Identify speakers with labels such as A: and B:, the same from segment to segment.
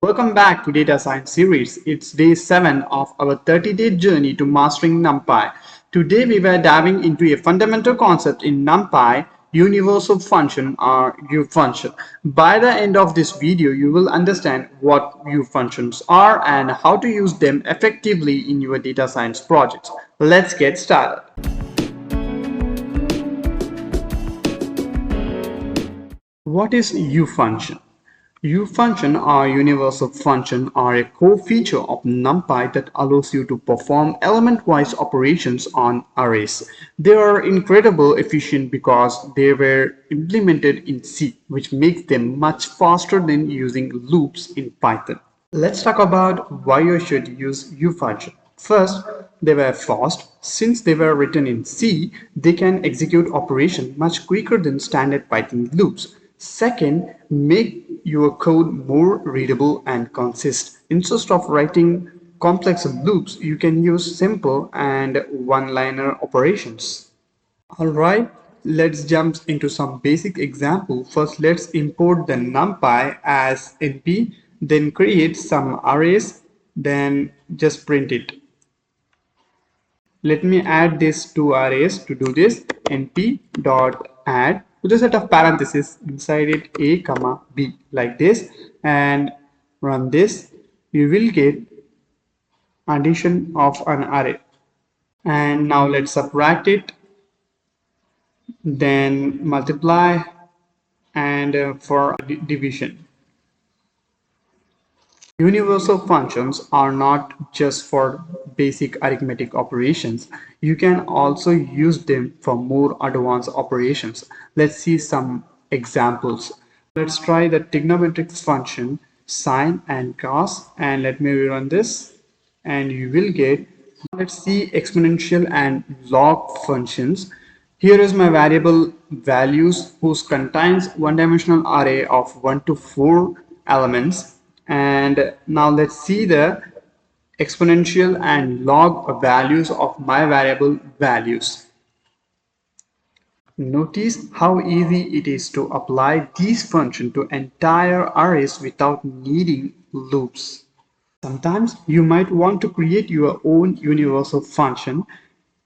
A: Welcome back to Data Science series. It's day 7 of our 30-day journey to mastering NumPy. Today we were diving into a fundamental concept in NumPy, universal function or U function. By the end of this video, you will understand what U functions are and how to use them effectively in your data science projects. Let's get started. What is U function? U function or universal function are a core feature of NumPy that allows you to perform element-wise operations on arrays. They are incredibly efficient because they were implemented in C, which makes them much faster than using loops in Python. Let's talk about why you should use U function. First, they were fast. Since they were written in C, they can execute operation much quicker than standard Python loops. Second, make your code more readable and concise. Instead of writing complex loops, you can use simple and one-liner operations. Alright, let's jump into some basic example. First, let's import the NumPy as np, then create some arrays, then just print it. Let me add these two arrays. To do this, np dot add with a set of parentheses inside it a comma b like this, and run this. You will get addition of an array. And now let's subtract it, then multiply, and for division. Universal functions are not just for basic arithmetic operations. You can also use them for more advanced operations. Let's see some examples. Let's try the trigonometric function sine and cos, and let me rerun this, and you will get. Let's see exponential and log functions. Here is my variable values, whose contains one-dimensional array of 1 to 4 elements. And now let's see the exponential and log values of my variable values. Notice how easy it is to apply these functions to entire arrays without needing loops. Sometimes you might want to create your own universal function.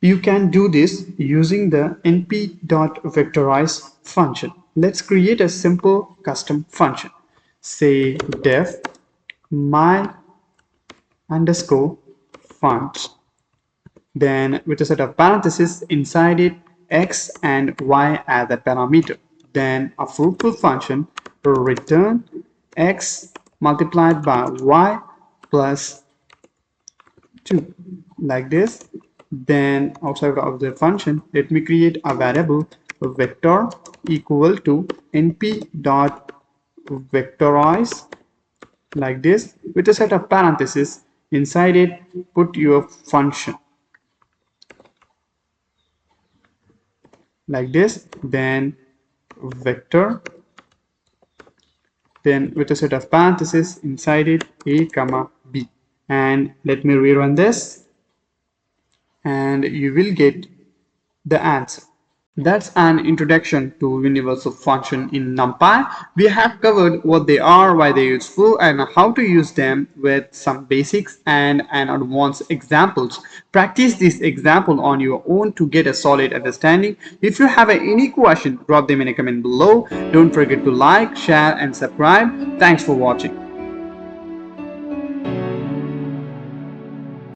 A: You can do this using the np.vectorize function. Let's create a simple custom function. Say def my underscore font, then with a set of parentheses inside it x and y as a parameter, then a fruitful function will return x multiplied by y plus 2 like this. Then outside of the function, let me create a variable vector equal to np dot vectorize like this with a set of parentheses inside it. Put your function like this, then vector, then with a set of parentheses inside it a comma b, and let me rerun this, and you will get the answer. That's an introduction to universal function in NumPy. We have covered what they are, why they're useful, and how to use them with some basics and advanced examples. Practice this example on your own to get a solid understanding. If you have any question, drop them in a comment below. Don't forget to like, share, and subscribe. Thanks for watching.